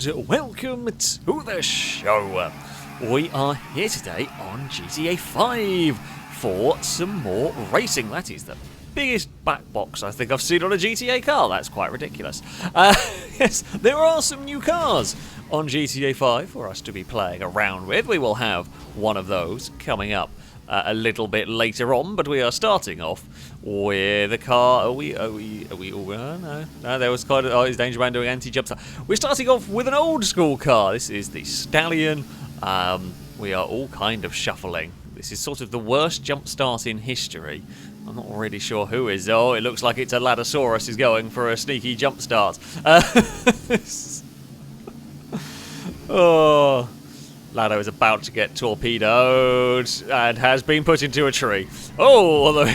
and welcome to the show. We are here today on GTA 5 for some more racing. That is the biggest back box I think I've seen on a GTA car. That's quite ridiculous. Yes, there are some new cars on GTA 5 for us to be playing around with. We will have one of those coming up a little bit later on, but we are starting off with a car. No, there was quite a, is Danger Man doing anti-jump start. We're starting off with an old school car. This is the Stallion. We are all kind of shuffling. This is sort of the worst jump start in history. I'm not really sure who is. Oh, it looks like it's a Ladosaurus is going for a sneaky jump start. Oh, Lado is about to get torpedoed and has been put into a tree. Oh, although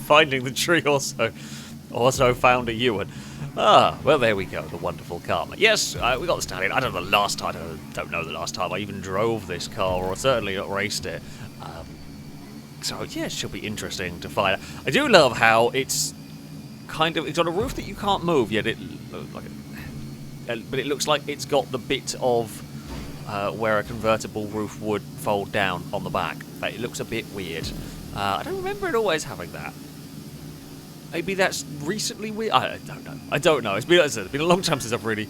finding the tree also found a Ewan. Ah, well, there we go, the wonderful car. Yes, we got the Stallion. I don't know the last time. I don't know the last time I even drove this car, or certainly not raced it. So yeah, it should be interesting to find out. I do love how it's kind of, it's on a roof that you can't move, yet but it looks like it's got the bit of where a convertible roof would fold down on the back. It looks a bit weird. I don't remember it always having that. Maybe that's recently weird. I don't know. It's been a long time since I've really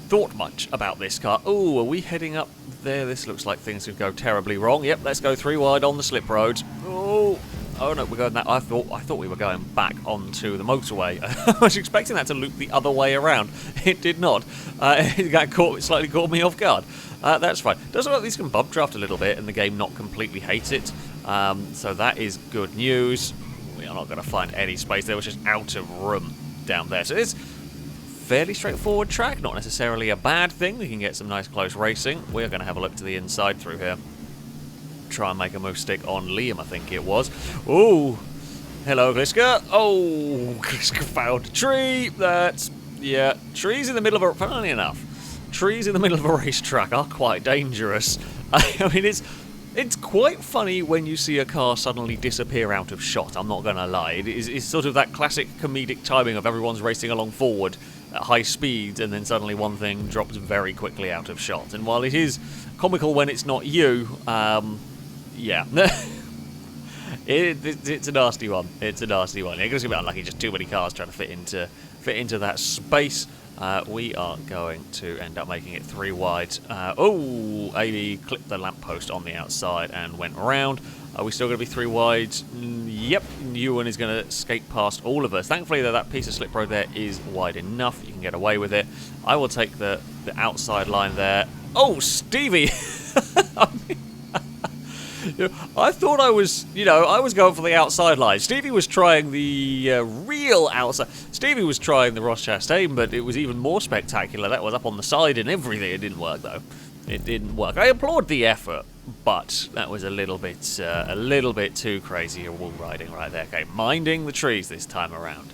thought much about this car. Oh, are we heading up there? This looks like things could go terribly wrong. Yep, let's go 3 wide on the slip road. Oh no, we're going that. I thought we were going back onto the motorway. I was expecting that to loop the other way around. It did not. It slightly caught me off guard. That's fine. Does look like these can bump draft a little bit, and the game not completely hates it. So that is good news. We are not going to find any space. There was just out of room down there. So it's fairly straightforward track, not necessarily a bad thing. We can get some nice close racing. We're going to have a look to the inside through here. Try and make a move stick on Liam, I think it was. Oh, hello, Gliska. Oh, Gliska found a tree. Yeah, trees in the middle of a, funny enough, trees in the middle of a racetrack are quite dangerous. I mean, it's quite funny when you see a car suddenly disappear out of shot, I'm not going to lie. It's sort of that classic comedic timing of everyone's racing along forward at high speed, and then suddenly one thing drops very quickly out of shot. And while it is comical when it's not you, yeah. It's a nasty one. It's a nasty one. It goes to be unlucky, just too many cars trying to fit into that space. We are going to end up making it 3 wide. Oh, Amy clipped the lamppost on the outside and went around. Are we still going to be 3 wide? Yep, Ewan is going to skate past all of us. Thankfully, though, that piece of slip road there is wide enough. You can get away with it. I will take the outside line there. Oh, Stevie! I thought I was going for the outside line. Stevie was trying the real outside. Stevie was trying the Ross Chastain, but it was even more spectacular. That was up on the side and everything. It didn't work, though. It didn't work. I applaud the effort, but that was a little bit too crazy wall riding right there. Okay, minding the trees this time around.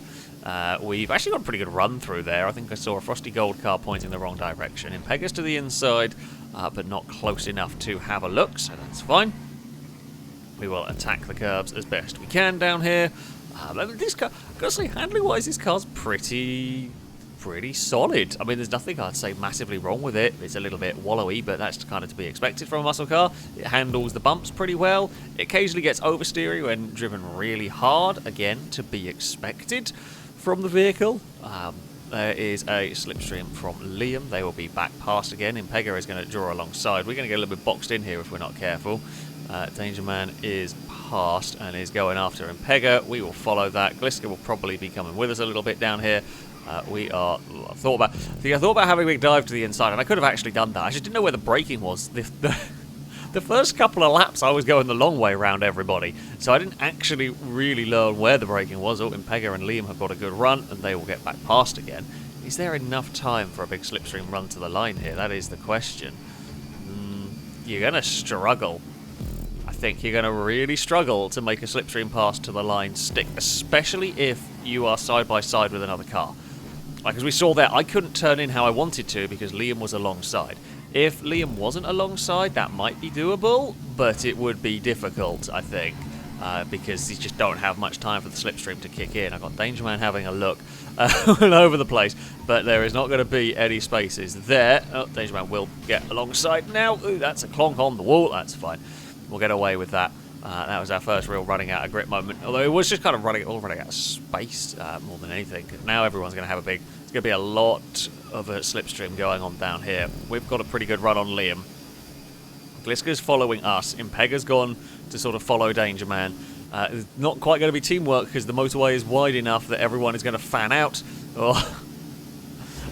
We've actually got a pretty good run through there. I think I saw a Frosty Gold car pointing the wrong direction. Impegus to the inside, but not close enough to have a look, so that's fine. We will attack the curbs as best we can down here. This car, I've got to say, handling-wise, this car's pretty solid. I mean, there's nothing I'd say massively wrong with it. It's a little bit wallowy, but that's kind of to be expected from a muscle car. It handles the bumps pretty well. It occasionally gets oversteery when driven really hard. Again, to be expected from the vehicle. There is a slipstream from Liam. They will be back past again. Impega is going to draw alongside. We're going to get a little bit boxed in here if we're not careful. Danger Man is past and is going after Impega. We will follow that. Gliska will probably be coming with us a little bit down here. I thought about having a big dive to the inside, and I could have actually done that. I just didn't know where the braking was. The first couple of laps I was going the long way around everybody, so I didn't actually really learn where the braking was. Oh, Impega and Liam have got a good run, and they will get back past again. Is there enough time for a big slipstream run to the line here? That is the question. You're going to struggle. I think you're going to really struggle to make a slipstream pass to the line stick, especially if you are side by side with another car. Like as we saw there, I couldn't turn in how I wanted to because Liam was alongside. If Liam wasn't alongside, that might be doable, but it would be difficult, I think. because you just don't have much time for the slipstream to kick in. I've got Danger Man having a look all over the place, but there is not going to be any spaces there. Oh, Danger Man will get alongside now. Ooh, that's a clonk on the wall. That's fine. We'll get away with that. That was our first real running out of grip moment, although it was just kind of running out of space more than anything. Now everyone's going to have it's going to be a lot of a slipstream going on down here. We've got a pretty good run on Liam. Gliska's following us. Impega's gone to sort of follow Danger Man. It's not quite going to be teamwork because the motorway is wide enough that everyone is going to fan out. Oh.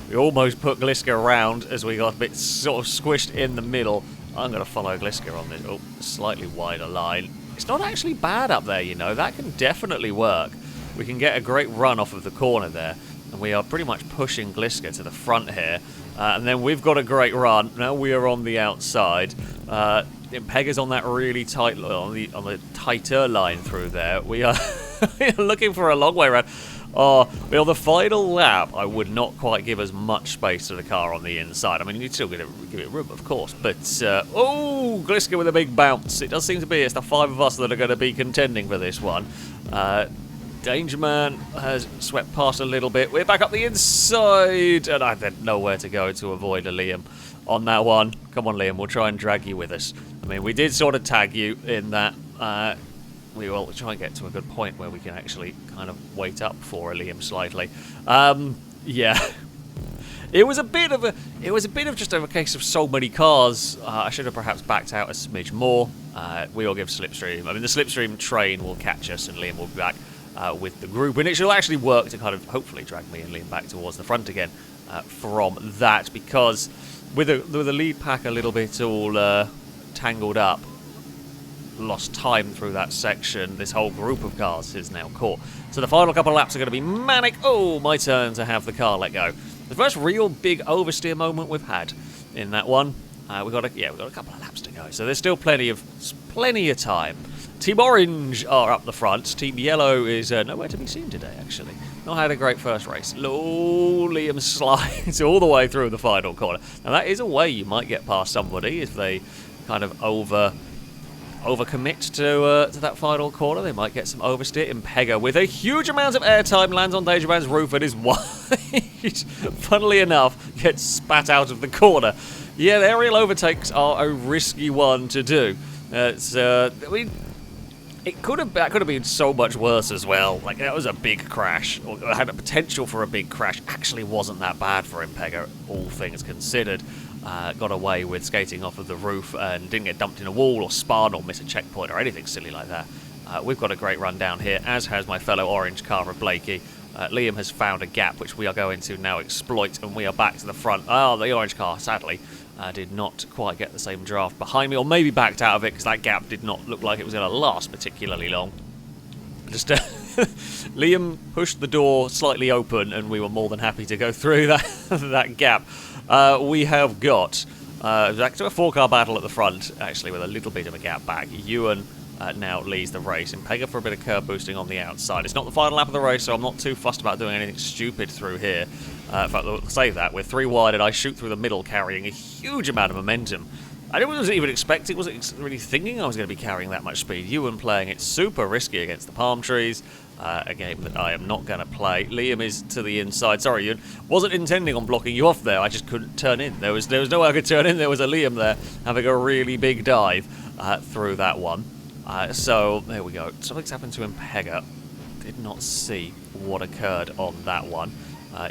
We almost put Gliska around as we got a bit sort of squished in the middle. I'm going to follow Gliska on this. Oh, slightly wider line. It's not actually bad up there, you know. That can definitely work. We can get a great run off of the corner there. And we are pretty much pushing Gliska to the front here. And then we've got a great run. Now we are on the outside. Impega's on that really tight, on the tighter line through there. We are looking for a long way around. Oh, well, the final lap, I would not quite give as much space to the car on the inside. I mean, you'd still give it room, of course. But, oh, Gliska with a big bounce. It does seem to be it's the 5 of us that are going to be contending for this one. Danger Man has swept past a little bit. We're back up the inside, and I had nowhere to go to avoid a Liam on that one. Come on, Liam, we'll try and drag you with us. I mean, we did sort of tag you in that. We will try and get to a good point where we can actually kind of wait up for a Liam slightly. Yeah. It was a bit of just a case of so many cars. I should have perhaps backed out a smidge more. We will give Slipstream. I mean, the Slipstream train will catch us, and Liam will be back with the group, and it should actually work to kind of hopefully drag me and Liam back towards the front again from that, because with the lead pack a little bit all tangled up, lost time through that section, this whole group of cars is now caught. So the final couple of laps are going to be manic. Oh, my turn to have the car let go. The first real big oversteer moment we've had in that one. We've got a couple of laps to go, so there's still plenty of time. Team Orange are up the front. Team Yellow is nowhere to be seen today, actually. Not had a great first race. Oh, Liam slides all the way through the final corner. Now, that is a way you might get past somebody if they kind of overcommit to that final corner. They might get some oversteer. Impega with a huge amount of airtime lands on Danger Man's roof and is wide. Funnily enough, gets spat out of the corner. Yeah, the aerial overtakes are a risky one to do. I mean, that could have been so much worse as well. Like, that was a big crash, or had a potential for a big crash. Actually wasn't that bad for Impega, all things considered. Got away with skating off of the roof and didn't get dumped in a wall or spun or miss a checkpoint or anything silly like that. We've got a great run down here, as has my fellow orange car of Blakey. Liam has found a gap which we are going to now exploit, and we are back to the front. Oh, the orange car, sadly, did not quite get the same draft behind me, or maybe backed out of it because that gap did not look like it was going to last particularly long. Just Liam pushed the door slightly open, and we were more than happy to go through that gap. We have got back to a 4-car battle at the front, actually, with a little bit of a gap back. Ewan now leads the race. Impega for a bit of curb boosting on the outside. It's not the final lap of the race, so I'm not too fussed about doing anything stupid through here. In fact, I'll save that. We're 3 wide, and I shoot through the middle, carrying a huge amount of momentum. I wasn't even expecting, wasn't really thinking I was going to be carrying that much speed. Ewan playing it super risky against the palm trees. A game that I am not going to play. Liam is to the inside. Sorry, Ewan. Wasn't intending on blocking you off there. I just couldn't turn in. There was no way I could turn in. There was a Liam there having a really big dive through that one. So there we go. Something's happened to Impega. Did not see what occurred on that one.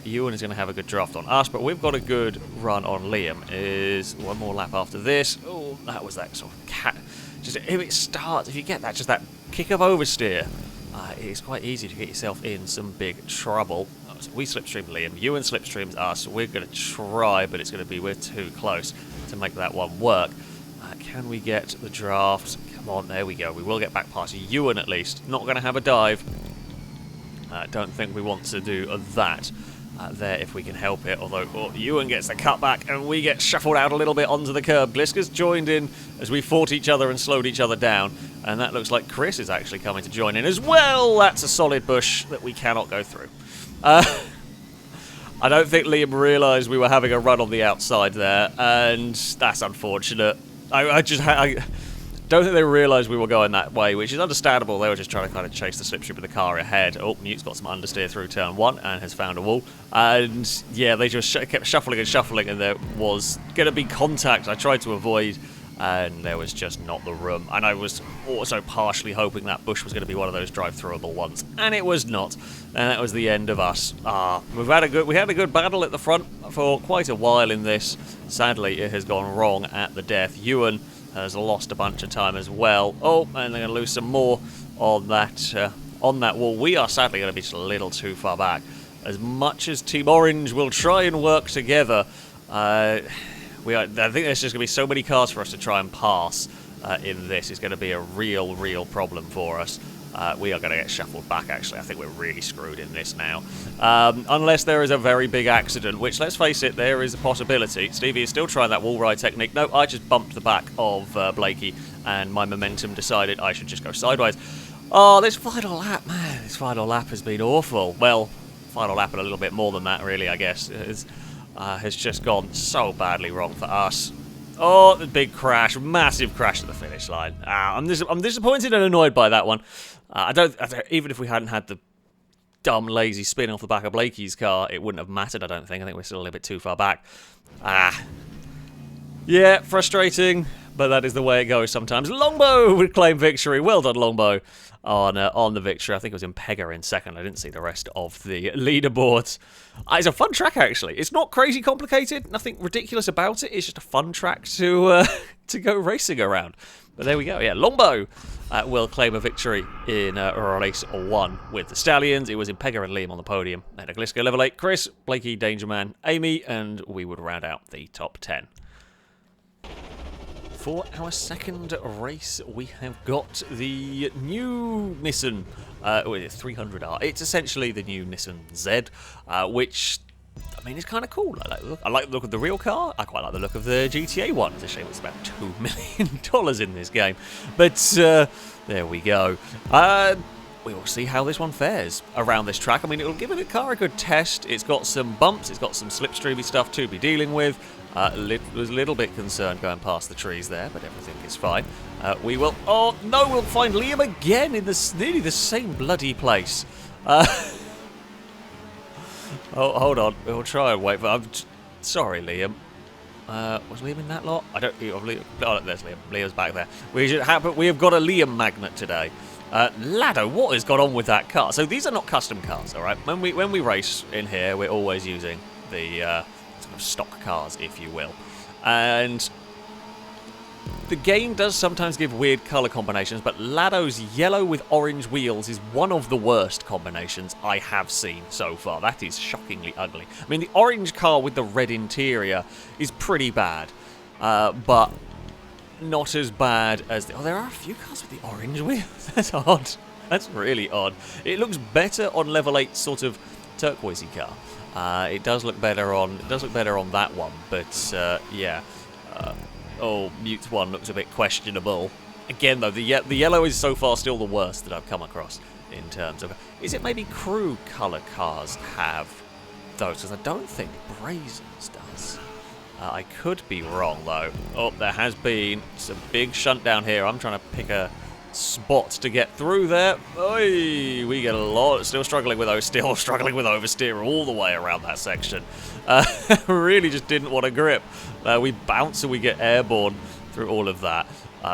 Ewan is going to have a good draft on us, but we've got a good run on Liam. Is one more lap after this. Oh, that was that sort of cat. Just if it starts, if you get that, just that kick of oversteer, it's quite easy to get yourself in some big trouble. So we slipstream Liam, Ewan slipstreams us. We're going to try, but it's going to be we're too close to make that one work. Can we get the draft? Come on, there we go. We will get back past Ewan at least. Not going to have a dive. Don't think we want to do that there if we can help it. Although Ewan gets the cutback and we get shuffled out a little bit onto the curb. Gliska's joined in as we fought each other and slowed each other down. And that looks like Chris is actually coming to join in as well. That's a solid bush that we cannot go through. I don't think Liam realised we were having a run on the outside there, and that's unfortunate. Don't don't think they realised we were going that way, which is understandable. They were just trying to kind of chase the slipstream of the car ahead. Oh, Mute's got some understeer through turn 1 and has found a wall. And yeah, they just kept shuffling and shuffling, and there was going to be contact I tried to avoid, and there was just not the room. And I was also partially hoping that bush was going to be one of those drive-throughable ones, and it was not. And that was the end of us. We had a good battle at the front for quite a while in this. Sadly, it has gone wrong at the death. Ewan has lost a bunch of time as well. Oh, and they're going to lose some more on that wall. We are sadly going to be just a little too far back. As much as Team Orange will try and work together, I think there's just going to be so many cars for us to try and pass in this. It's going to be a real problem for us. We are going to get shuffled back, actually. I think we're really screwed in this now. Unless there is a very big accident, which, let's face it, there is a possibility. Stevie is still trying that wall ride technique. No, I just bumped the back of Blakey, and my momentum decided I should just go sideways. Oh, this final lap, man. This final lap has been awful. Well, final lap and a little bit more than that, really, I guess. Has just gone so badly wrong for us. Oh, the big crash, massive crash at the finish line. I'm disappointed and annoyed by that one. I don't, even if we hadn't had the dumb, lazy spin off the back of Blakey's car, it wouldn't have mattered, I don't think. I think we're still a little bit too far back. Yeah, frustrating, but that is the way it goes sometimes. Longbow would claim victory. Well done, Longbow, on the victory. I think it was Impega in second. I didn't see the rest of the leaderboards. It's a fun track, actually. It's not crazy complicated. Nothing ridiculous about it. It's just a fun track to go racing around. But there we go. Yeah, Longbow will claim a victory in race 1 with the Stallions. It was Impega and Liam on the podium. Then a Glisco level 8, Chris, Blakey, Dangerman, Amy, and we would round out the top 10. For our second race, we have got the new Nissan 300R. It's essentially the new Nissan Z, which, I mean, it's kind of cool. I like the look of the real car. I quite like the look of the GTA one. It's a shame it's about $2 million in this game. But there we go. We will see how this one fares around this track. I mean, it will give the car a good test. It's got some bumps. It's got some slipstreamy stuff to be dealing with. Was a little bit concerned going past the trees there, but everything is fine. We will... Oh, no, we'll find Liam again in nearly the same bloody place. Oh, hold on. We'll try and wait. But sorry, Liam. Was Liam in that lot? I don't... Oh, there's Liam. Liam's back there. We have got a Liam magnet today. Lado, what has got on with that car? So these are not custom cars, all right? When we race in here, we're always using the sort of stock cars, if you will. And the game does sometimes give weird colour combinations, but Lado's yellow with orange wheels is one of the worst combinations I have seen so far. That is shockingly ugly. I mean, the orange car with the red interior is pretty bad, but not as bad as... Oh, there are a few cars with the orange wheels. That's odd. That's really odd. It looks better on level 8 sort of turquoisey car. It does look better on that one, but yeah. Oh, Mute's one looks a bit questionable. Again, though, the yellow is so far still the worst that I've come across in terms of... Is it maybe crew colour cars have those? Because I don't think Brazens does. I could be wrong, though. Oh, there has been some big shunt down here. I'm trying to pick a spot to get through there. Oy, we get a lot. Still struggling with oversteer all the way around that section. Really just didn't want to grip. We bounce and we get airborne through all of that.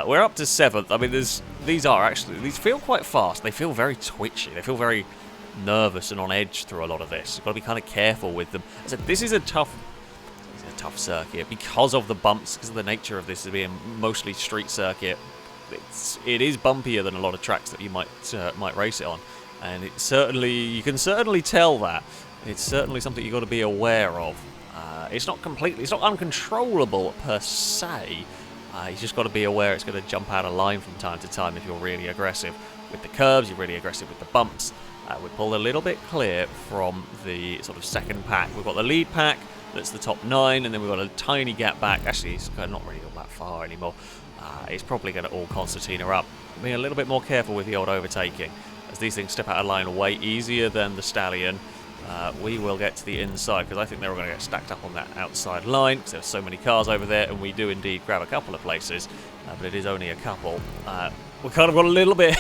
We're up to 7th. I mean, these feel quite fast. They feel very twitchy. They feel very nervous and on edge through a lot of this. You've got to be kind of careful with them. I said, this is a tough circuit because of the bumps, because of the nature of this being mostly street circuit. It is bumpier than a lot of tracks that you might race it on, and you can certainly tell that. It's certainly something you've got to be aware of. It's not uncontrollable per se. You just got to be aware it's going to jump out of line from time to time if you're really aggressive with the curves, you're really aggressive with the bumps. We pulled a little bit clear from the sort of second pack. We've got the lead pack, that's the top 9, and then we've got a tiny gap back. Actually, it's not really all that far anymore. It's probably going to all concertina up. Being a little bit more careful with the old overtaking, as these things step out of line way easier than the Stallion. we will get to the inside, because I think they're all going to get stacked up on that outside line, because there's so many cars over there, and we do indeed grab a couple of places, but it is only a couple. We kind of got a little bit...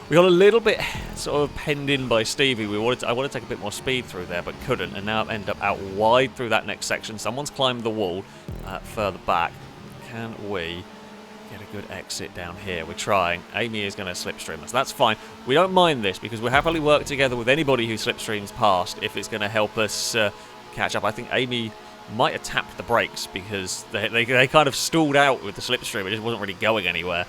We got a little bit sort of penned in by Stevie. I wanted to take a bit more speed through there, but couldn't, and now I've ended up out wide through that next section. Someone's climbed the wall further back. Can we get a good exit down here? We're trying. Amy is going to slipstream us. That's fine. We don't mind this, because we'll happily work together with anybody who slipstreams past if it's going to help us catch up. I think Amy might have tapped the brakes, because they kind of stalled out with the slipstream. It just wasn't really going anywhere.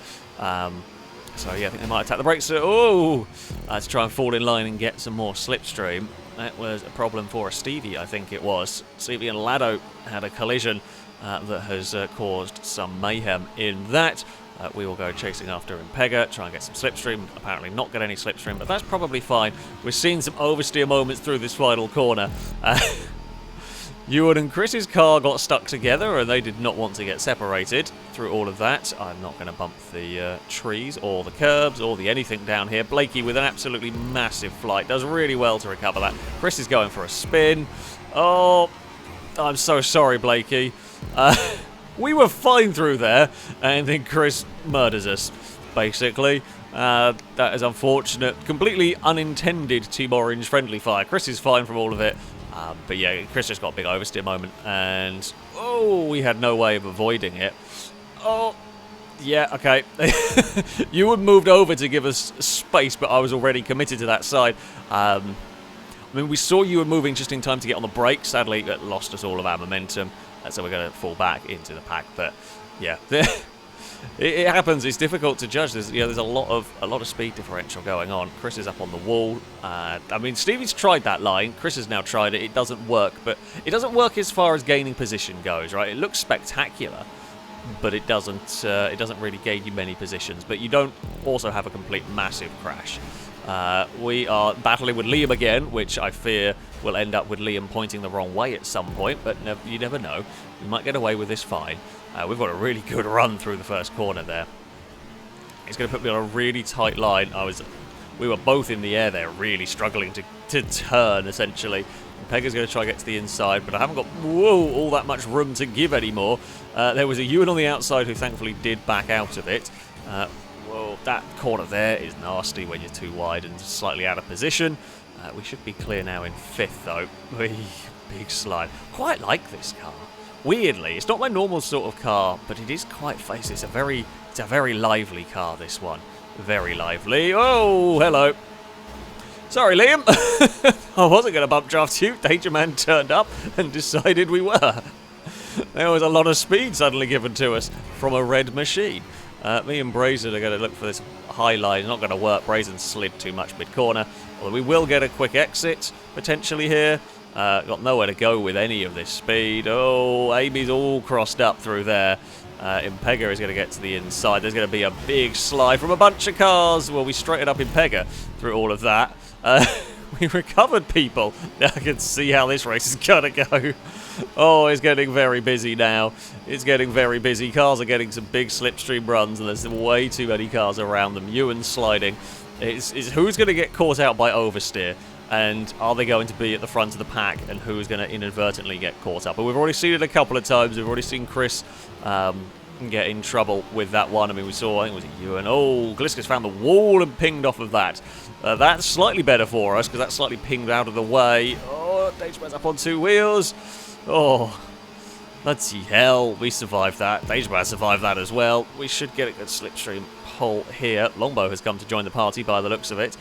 So yeah, I think they might attack the brakes. Oh, let's try and fall in line and get some more slipstream. That was a problem for Stevie, I think it was. Stevie and Lado had a collision that has caused some mayhem in that. We will go chasing after Impega, try and get some slipstream. Apparently not get any slipstream, but that's probably fine. We're seeing some oversteer moments through this final corner. Ewan and Chris's car got stuck together, and they did not want to get separated through all of that. I'm not going to bump the trees or the curbs or the anything down here. Blakey with an absolutely massive flight. Does really well to recover that. Chris is going for a spin. Oh, I'm so sorry, Blakey. We were fine through there, and then Chris murders us, basically. That is unfortunate. Completely unintended Team Orange friendly fire. Chris is fine from all of it. But yeah, Chris just got a big oversteer moment, and oh, we had no way of avoiding it. Oh, yeah, okay. You had moved over to give us space, but I was already committed to that side. I mean, we saw you were moving just in time to get on the brake. Sadly, it lost us all of our momentum, so we're going to fall back into the pack. But yeah, it happens. It's difficult to judge. There's a lot of speed differential going on. Chris is up on the wall. I mean, Stevie's tried that line. Chris has now tried it. It doesn't work, but it doesn't work as far as gaining position goes, right? It looks spectacular, but it doesn't really gain you many positions. But you don't also have a complete massive crash. We are battling with Liam again, which I fear will end up with Liam pointing the wrong way at some point, but you never know. We might get away with this fine. We've got a really good run through the first corner there. It's going to put me on a really tight line. We were both in the air there, really struggling to turn, essentially. Pega's going to try to get to the inside, but I haven't got all that much room to give anymore. There was a Ewan on the outside who thankfully did back out of it. Well, that corner there is nasty when you're too wide and slightly out of position. We should be clear now in 5th, though. Big slide. Quite like this car. Weirdly, it's not my normal sort of car, but it is quite fast. It's a very lively car, this one. Very lively. Oh, hello. Sorry, Liam. I wasn't going to bump draft you. Danger Man turned up and decided we were. There was a lot of speed suddenly given to us from a red machine. Me and Brazen are going to look for this high line. It's not going to work. Brazen slid too much mid-corner. Although we will get a quick exit, potentially here. Got nowhere to go with any of this speed. Oh, Amy's all crossed up through there. Impega is going to get to the inside. There's going to be a big slide from a bunch of cars. Well, we straightened up Impega through all of that. We recovered people. I can see how this race is going to go. Oh, it's getting very busy now. It's getting very busy. Cars are getting some big slipstream runs, and there's way too many cars around them. Ewan's sliding. It's who's going to get caught out by oversteer, and are they going to be at the front of the pack, and who's going to inadvertently get caught up. But we've already seen it a couple of times. We've already seen Chris get in trouble with that one. I mean, we saw, I think it was Ewan. Oh, Gliskus found the wall and pinged off of that. That's slightly better for us, because that's slightly pinged out of the way. Oh, Dangerman's up on 2 wheels. Oh, bloody hell, we survived that. Dangerman survived that as well. We should get a good slipstream pull here. Longbow has come to join the party by the looks of it.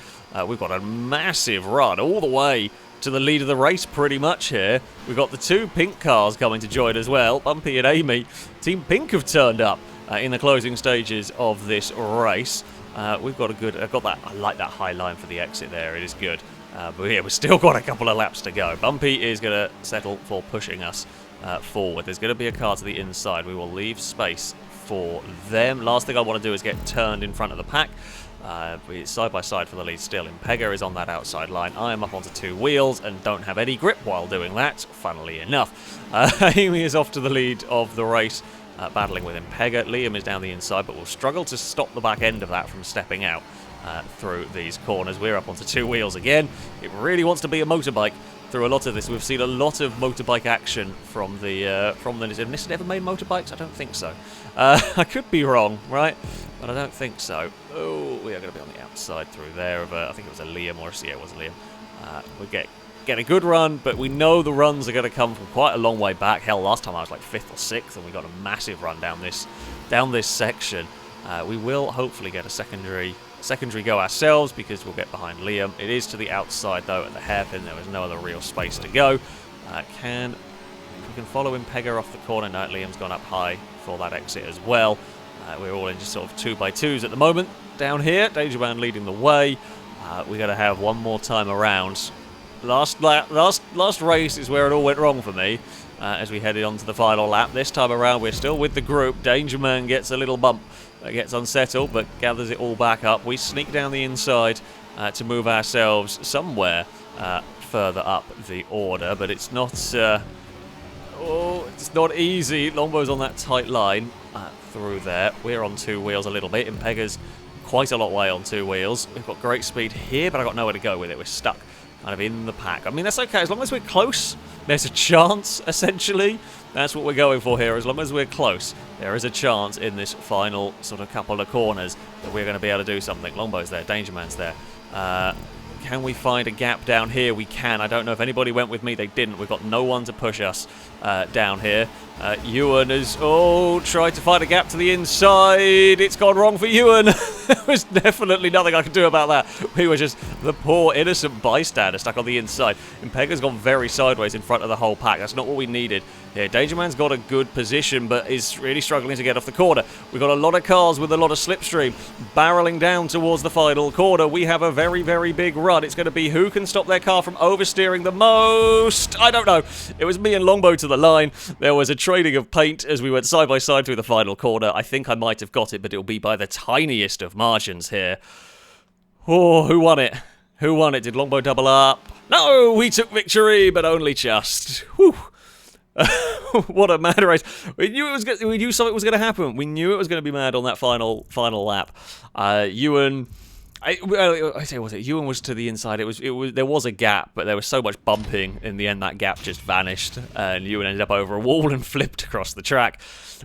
We've got a massive run all the way to the lead of the race pretty much here. We've got the 2 pink cars coming to join as well. Bumpy and Amy. Team Pink have turned up in the closing stages of this race. We've got a good... I like that high line for the exit there. It is good. But yeah, we've still got a couple of laps to go. Bumpy is going to settle for pushing us forward. There's going to be a car to the inside. We will leave space for them. Last thing I want to do is get turned in front of the pack. We're side by side for the lead still. Impega is on that outside line. I am up onto 2 wheels and don't have any grip while doing that, funnily enough. Amy is off to the lead of the race, battling with Impega. Liam is down the inside, but will struggle to stop the back end of that from stepping out through these corners. We're up onto 2 wheels again. It really wants to be a motorbike, through a lot of this. We've seen a lot of motorbike action from the Nissan. Nissan ever made motorbikes? I don't think so. I could be wrong, right? But I don't think so. Oh, we are going to be on the outside through there of I think it was a Liam or yeah, it was a Liam. We get a good run, but we know the runs are going to come from quite a long way back. Hell, last time I was like 5th or 6th, and we got a massive run down this section. We will hopefully get a secondary go ourselves because we'll get behind Liam. It is to the outside though at the hairpin. There was no other real space to go. If we can follow Impega off the corner. No, Liam's gone up high for that exit as well. We're all in just sort of 2x2s at the moment down here. Danger Man leading the way. We got to have one more time around. Last race is where it all went wrong for me as we headed on to the final lap. This time around we're still with the group. Danger Man gets a little bump, gets unsettled, but gathers it all back up. We sneak down the inside to move ourselves somewhere further up the order, but it's not it's not easy. Longbow's on that tight line through there. We're on 2 wheels a little bit. Impega's quite a lot way on 2 wheels. We've got great speed here, but I've got nowhere to go with it. We're stuck kind of in the pack. I mean, that's okay. As long as we're close, there's a chance, essentially. That's what we're going for here. As long as we're close, there is a chance in this final sort of couple of corners that we're going to be able to do something. Longbow's there. Danger Man's there. Can we find a gap down here? We can. I don't know if anybody went with me. They didn't. We've got no one to push us down here. Ewan has tried to find a gap to the inside. It's gone wrong for Ewan. There was definitely nothing I could do about that. We were just the poor innocent bystander stuck on the inside. Impega's gone very sideways in front of the whole pack. That's not what we needed. Yeah, Danger Man's got a good position, but is really struggling to get off the corner. We've got a lot of cars with a lot of slipstream barreling down towards the final corner. We have a very, very big run. It's going to be who can stop their car from oversteering the most. I don't know. It was me and Longbow to the line. There was a trading of paint as we went side by side through the final corner. I think I might have got it, but it'll be by the tiniest of margins here. Oh, who won it? Who won it? Did Longbow double up? No, we took victory, but only just. Whew. What a mad race. We knew something was going to happen. We knew it was going to be mad on that final lap. Ewan... Ewan was to the inside. There was a gap, but there was so much bumping. In the end, that gap just vanished, and Ewan ended up over a wall and flipped across the track.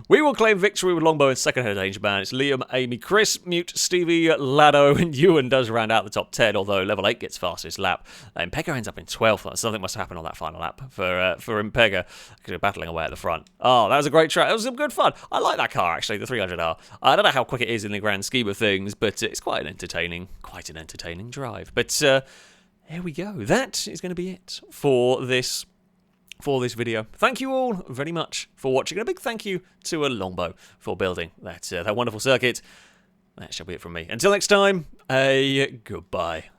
We will claim victory with Longbow in second head Danger Man. It's Liam, Amy, Chris, Mute, Stevie, Lado, and Ewan does round out the top 10, although level 8 gets fastest lap. Impega ends up in 12th. Something must happen on that final lap for Impega, because we're battling away at the front. Oh, that was a great track. That was some good fun. I like that car, actually, the 300R. I don't know how quick it is in the grand scheme of things, but it's quite an entertaining drive. But here we go. That is going to be it for this video. Thank you all very much for watching. And a big thank you to Longbow for building that wonderful circuit. That shall be it from me. Until next time, goodbye.